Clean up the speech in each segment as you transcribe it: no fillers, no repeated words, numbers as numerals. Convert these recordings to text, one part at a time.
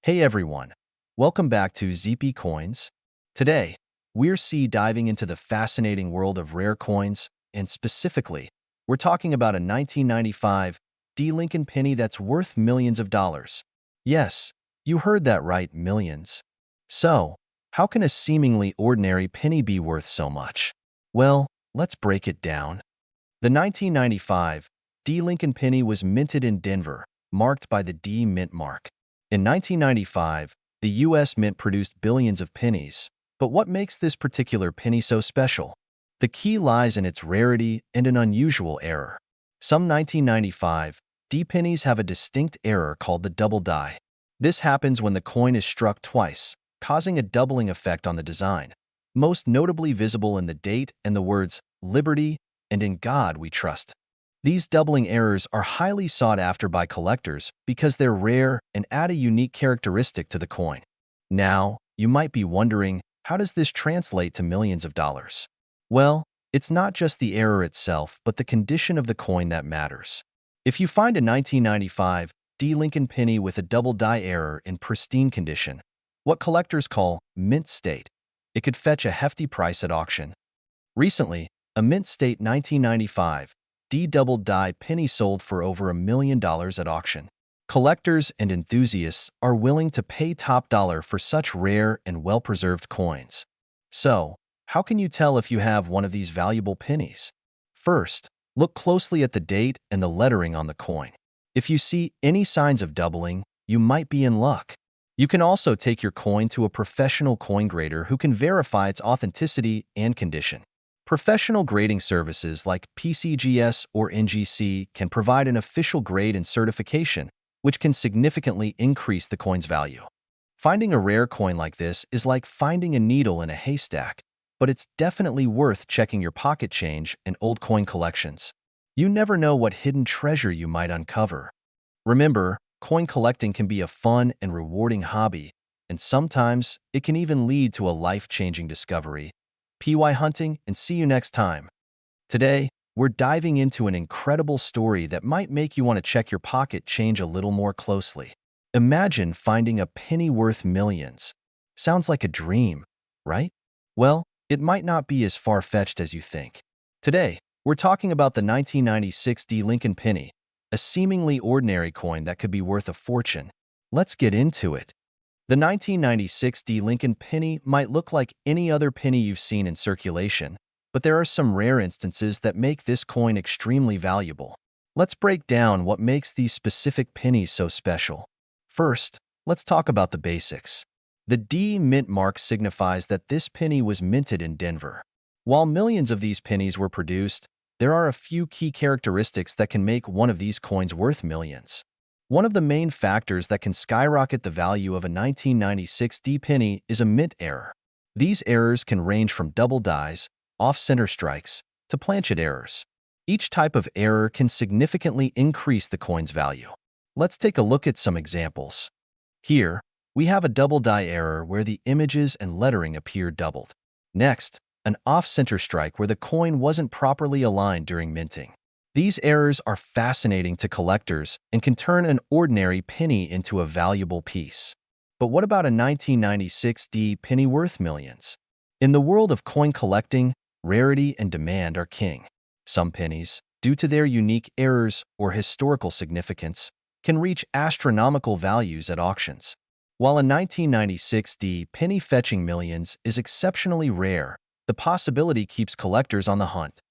Hey everyone, welcome back to ZP Coins. Today, we're diving into the fascinating world of rare coins, and specifically, we're talking about a 1995 D. Lincoln penny that's worth millions of dollars. Yes, you heard that right, millions. So, how can a seemingly ordinary penny be worth so much? Well, let's break it down. The 1995 D. Lincoln penny was minted in Denver, marked by the D Mint mark. In 1995, the U.S. Mint produced billions of pennies. But what makes this particular penny so special? The key lies in its rarity and an unusual error. Some 1995 D pennies have a distinct error called the double die. This happens when the coin is struck twice, causing a doubling effect on the design, most notably visible in the date and the words "Liberty" and "In God We Trust." These doubling errors are highly sought after by collectors because they're rare and add a unique characteristic to the coin. Now, you might be wondering, how does this translate to millions of dollars? Well, it's not just the error itself, but the condition of the coin that matters. If you find a 1995 D. Lincoln penny with a double die error in pristine condition, what collectors call mint state, it could fetch a hefty price at auction. Recently, a mint state 1995 D double die penny sold for over $1 million at auction. Collectors and enthusiasts are willing to pay top dollar for such rare and well-preserved coins. So, how can you tell if you have one of these valuable pennies? First, look closely at the date and the lettering on the coin. If you see any signs of doubling, you might be in luck. You can also take your coin to a professional coin grader who can verify its authenticity and condition. Professional grading services like PCGS or NGC can provide an official grade and certification, which can significantly increase the coin's value. Finding a rare coin like this is like finding a needle in a haystack, but it's definitely worth checking your pocket change and old coin collections. You never know what hidden treasure you might uncover. Remember, coin collecting can be a fun and rewarding hobby, and sometimes it can even lead to a life-changing discovery. PY hunting, and see you next time. Today, we're diving into an incredible story that might make you want to check your pocket change a little more closely. Imagine finding a penny worth millions. Sounds like a dream, right? Well, it might not be as far-fetched as you think. Today, we're talking about the 1996 D. Lincoln penny, a seemingly ordinary coin that could be worth a fortune. Let's get into it. The 1996 D. Lincoln penny might look like any other penny you've seen in circulation, but there are some rare instances that make this coin extremely valuable. Let's break down what makes these specific pennies so special. First, let's talk about the basics. The D mint mark signifies that this penny was minted in Denver. While millions of these pennies were produced, there are a few key characteristics that can make one of these coins worth millions. One of the main factors that can skyrocket the value of a 1996 D penny is a mint error. These errors can range from double dies, off-center strikes, to planchet errors. Each type of error can significantly increase the coin's value. Let's take a look at some examples. Here, we have a double die error where the images and lettering appear doubled. Next, an off-center strike where the coin wasn't properly aligned during minting. These errors are fascinating to collectors and can turn an ordinary penny into a valuable piece. But what about a 1996 D penny worth millions? In the world of coin collecting, rarity and demand are king. Some pennies, due to their unique errors or historical significance, can reach astronomical values at auctions. While a 1996 D penny fetching millions is exceptionally rare, the possibility keeps collectors on the hunt.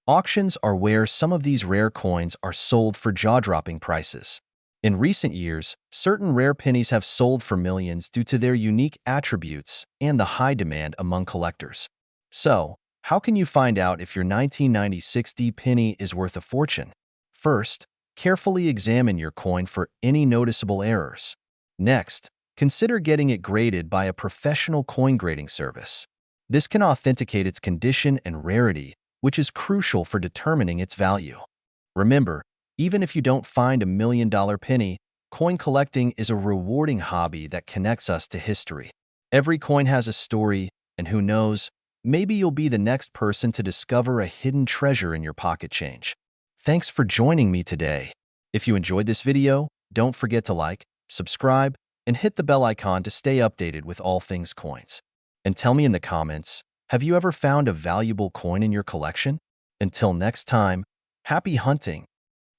Auctions are where some of these rare coins are sold for jaw-dropping prices. In recent years, certain rare pennies have sold for millions due to their unique attributes and the high demand among collectors. So, how can you find out if your 1996 D penny is worth a fortune? First, carefully examine your coin for any noticeable errors. Next, consider getting it graded by a professional coin grading service. This can authenticate its condition and rarity, which is crucial for determining its value. Remember, even if you don't find $1 million penny, coin collecting is a rewarding hobby that connects us to history. Every coin has a story, and who knows, maybe you'll be the next person to discover a hidden treasure in your pocket change. Thanks for joining me today. If you enjoyed this video, don't forget to like, subscribe, and hit the bell icon to stay updated with all things coins. And tell me in the comments, have you ever found a valuable coin in your collection? Until next time, happy hunting!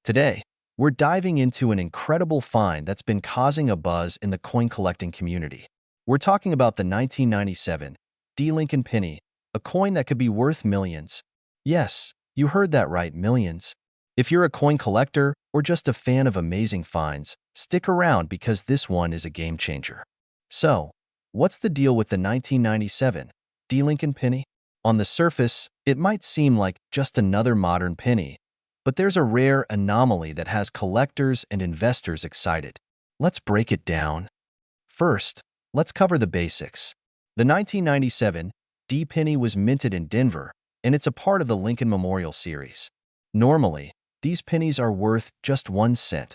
Today, we're diving into an incredible find that's been causing a buzz in the coin collecting community. We're talking about the 1997 D. Lincoln penny, a coin that could be worth millions. Yes, you heard that right, millions. If you're a coin collector or just a fan of amazing finds, stick around because this one is a game changer. So, what's the deal with the 1997 D. Lincoln penny? On the surface, it might seem like just another modern penny, but there's a rare anomaly that has collectors and investors excited. Let's break it down. First, let's cover the basics. The 1997 D penny was minted in Denver, and it's a part of the Lincoln Memorial series. Normally, these pennies are worth just 1 cent,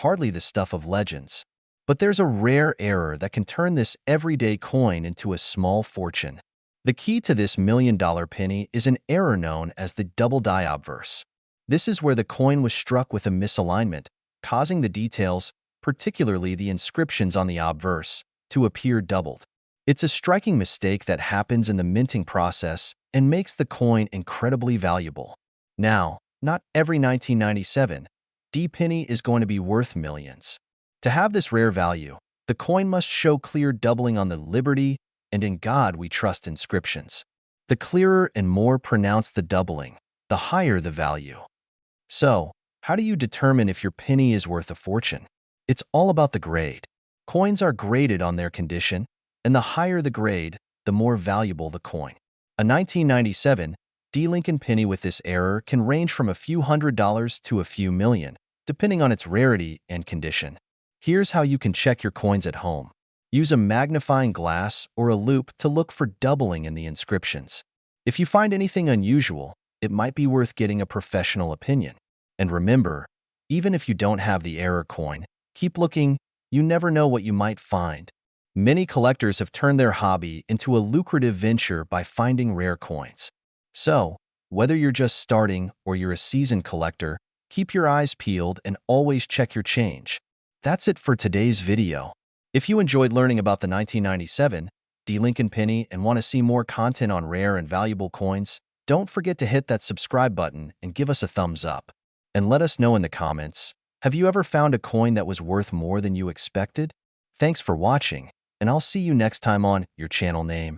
hardly the stuff of legends. But there's a rare error that can turn this everyday coin into a small fortune. The key to this $1 million penny is an error known as the double die obverse. This is where the coin was struck with a misalignment, causing the details, particularly the inscriptions on the obverse, to appear doubled. It's a striking mistake that happens in the minting process and makes the coin incredibly valuable. Now, not every 1997 D penny is going to be worth millions. To have this rare value, the coin must show clear doubling on the Liberty and In God We Trust inscriptions. The clearer and more pronounced the doubling, the higher the value. So, how do you determine if your penny is worth a fortune? It's all about the grade. Coins are graded on their condition, and the higher the grade, the more valuable the coin. A 1997 D. Lincoln penny with this error can range from a few $100s to a few million, depending on its rarity and condition. Here's how you can check your coins at home. Use a magnifying glass or a loupe to look for doubling in the inscriptions. If you find anything unusual, it might be worth getting a professional opinion. And remember, even if you don't have the error coin, keep looking. You never know what you might find. Many collectors have turned their hobby into a lucrative venture by finding rare coins. So, whether you're just starting or you're a seasoned collector, keep your eyes peeled and always check your change. That's it for today's video. If you enjoyed learning about the 1997 D. Lincoln penny and want to see more content on rare and valuable coins, don't forget to hit that subscribe button and give us a thumbs up. And let us know in the comments, have you ever found a coin that was worth more than you expected? Thanks for watching, and I'll see you next time on your channel name.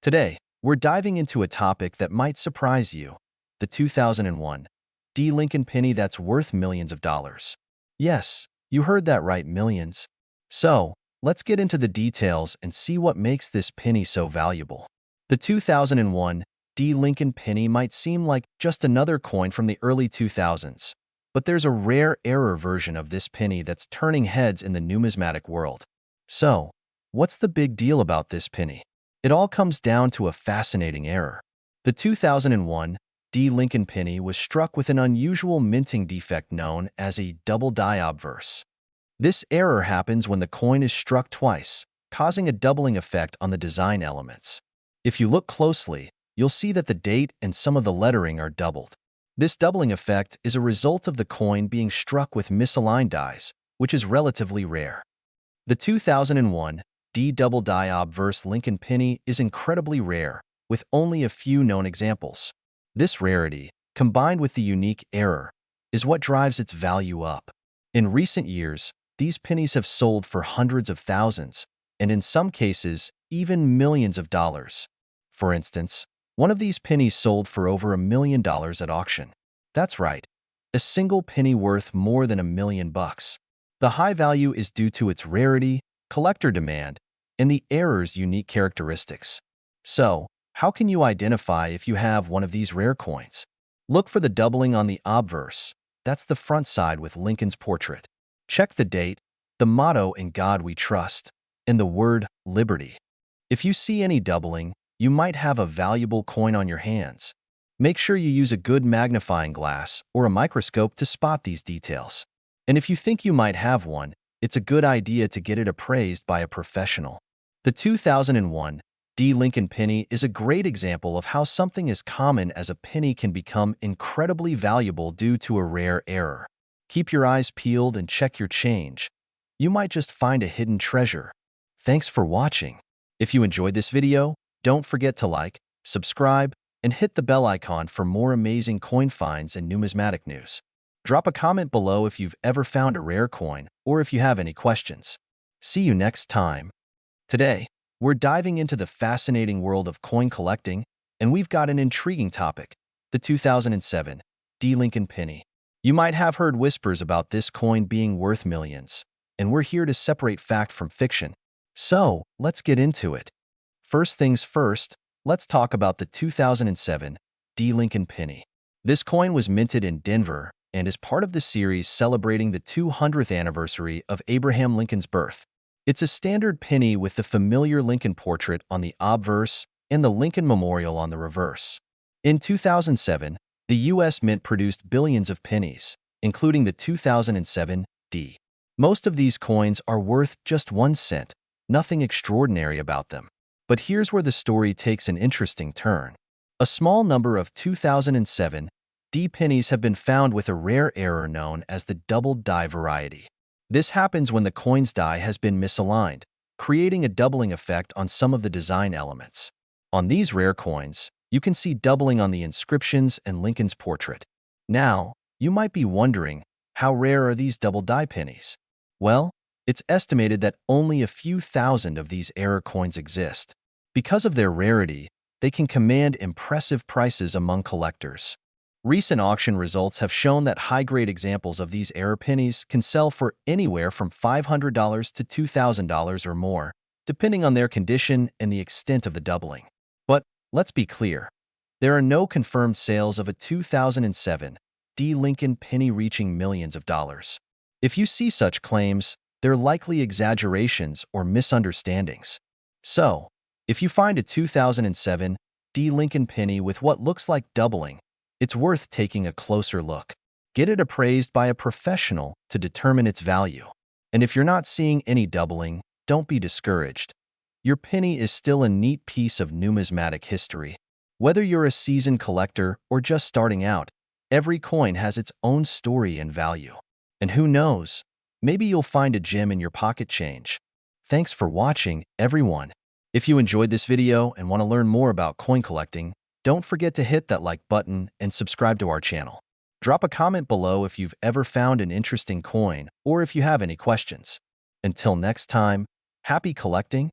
Today, we're diving into a topic that might surprise you, the 2001 D. Lincoln penny that's worth millions of dollars. Yes, you heard that right, millions. So, let's get into the details and see what makes this penny so valuable. The 2001 D. Lincoln penny might seem like just another coin from the early 2000s, but there's a rare error version of this penny that's turning heads in the numismatic world. So, what's the big deal about this penny? It all comes down to a fascinating error. The 2001 D. Lincoln penny was struck with an unusual minting defect known as a double die obverse. This error happens when the coin is struck twice, causing a doubling effect on the design elements. If you look closely, you'll see that the date and some of the lettering are doubled. This doubling effect is a result of the coin being struck with misaligned dies, which is relatively rare. The 2001 D. double die obverse Lincoln penny is incredibly rare, with only a few known examples. This rarity, combined with the unique error, is what drives its value up. In recent years, these pennies have sold for hundreds of thousands, and in some cases, even millions of dollars. For instance, one of these pennies sold for over $1 million at auction. That's right, a single penny worth more than $1 million. The high value is due to its rarity, collector demand, and the error's unique characteristics. So, how can you identify if you have one of these rare coins? Look for the doubling on the obverse. That's the front side with Lincoln's portrait. Check the date, the motto In God We Trust, and the word Liberty. If you see any doubling, you might have a valuable coin on your hands. Make sure you use a good magnifying glass or a microscope to spot these details. And if you think you might have one, it's a good idea to get it appraised by a professional. The 2001 D. Lincoln penny is a great example of how something as common as a penny can become incredibly valuable due to a rare error. Keep your eyes peeled and check your change. you might just find a hidden treasure. Thanks for watching. If you enjoyed this video, don't forget to like, subscribe, and hit the bell icon for more amazing coin finds and numismatic news. Drop a comment below if you've ever found a rare coin or if you have any questions. See you next time. Today, we're diving into the fascinating world of coin collecting, and we've got an intriguing topic, the 2007 D. Lincoln penny. You might have heard whispers about this coin being worth millions, and we're here to separate fact from fiction. So, let's get into it. First things first, let's talk about the 2007 D. Lincoln penny. This coin was minted in Denver and is part of the series celebrating the 200th anniversary of Abraham Lincoln's birth. It's a standard penny with the familiar Lincoln portrait on the obverse and the Lincoln Memorial on the reverse. In 2007, the U.S. Mint produced billions of pennies, including the 2007 D. Most of these coins are worth just 1 cent, nothing extraordinary about them. But here's where the story takes an interesting turn. A small number of 2007 D pennies have been found with a rare error known as the doubled die variety. This happens when the coin's die has been misaligned, creating a doubling effect on some of the design elements. On these rare coins, you can see doubling on the inscriptions and Lincoln's portrait. Now, you might be wondering, how rare are these double die pennies? Well, it's estimated that only a few thousand of these error coins exist. Because of their rarity, they can command impressive prices among collectors. Recent auction results have shown that high-grade examples of these error pennies can sell for anywhere from $500 to $2,000 or more, depending on their condition and the extent of the doubling. But let's be clear, there are no confirmed sales of a 2007 D. Lincoln penny reaching millions of dollars. If you see such claims, they're likely exaggerations or misunderstandings. So, if you find a 2007 D. Lincoln penny with what looks like doubling, it's worth taking a closer look. Get it appraised by a professional to determine its value. And if you're not seeing any doubling, don't be discouraged. Your penny is still a neat piece of numismatic history. Whether you're a seasoned collector or just starting out, every coin has its own story and value. And who knows, maybe you'll find a gem in your pocket change. Thanks for watching, everyone. If you enjoyed this video and want to learn more about coin collecting, don't forget to hit that like button and subscribe to our channel. Drop a comment below if you've ever found an interesting coin or if you have any questions. Until next time, happy collecting